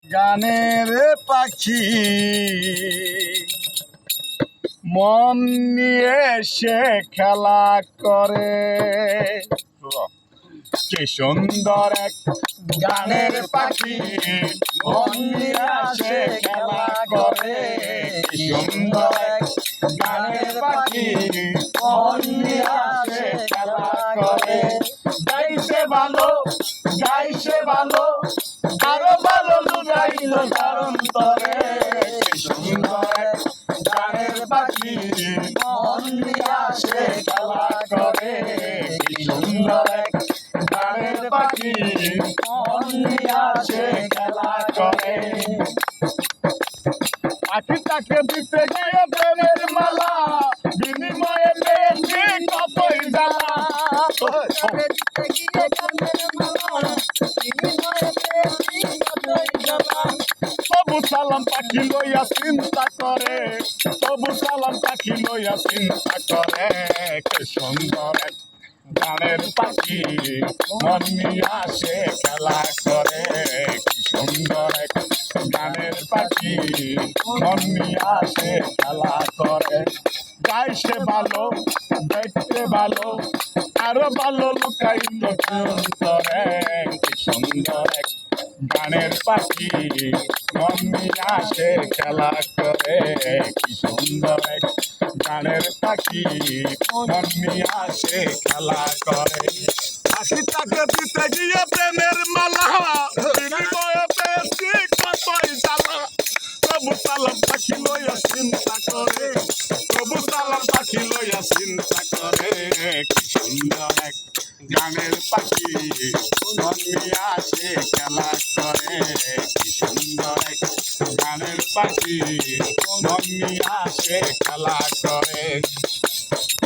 গানের পাখি মন নিয়ে সে খেলা করে। কি সুন্দর এক গানের পাখি মন নিয়ে সে খেলা করে। কি সুন্দর এক গানের পাখি মন নিয়ে সে খেলা করে। গাইছে ভালো গাইছে ভালো আরো ভালো লুটাইল তার অন্তরে। কি সুন্দর এক গানের পাখি মন নিয়ে সে খেলা করে। কি সুন্দর এক গানের পাখি মন নিয়ে সে খেলা করে। পাখিটাকে দিতে গিয়ে প্রেমের মালা বিনিময়ে পেয়েছি কতই জ্বালা। তবু সালাম পাখি লইয়া চিন্তা করে, তবু সালাম পাখি লইয়া চিন্তা করে। কি সুন্দর এক গানের পাখি মন নিয়ে সে খেলা করে। কি সুন্দর এক গানের পাখি মন নিয়ে সে খেলা করে। গাইছে ভালো দেখতে ভালো আরো ভালো লুকাইল অন্তরে। কি সুন্দর এক গানের পাখি মন নিয়ে সে খেলা করে। কি সুন্দর এক গানের পাখি মন নিয়ে সে খেলা করে। পাখিটাকে দিতে গিয়ে প্রেমের মালা বিনিময়ে পেয়েছি কতই জ্বালা। তবু সালাম পাখি লইয়া চিন্তা করে, তবু সালাম পাখি লইয়া চিন্তা করে। কি সুন্দর এক গানের পাখি মন নিয়ে সে খেলা করে। কি সুন্দর এক গানের পাখি মন নিয়ে সে খেলা করে।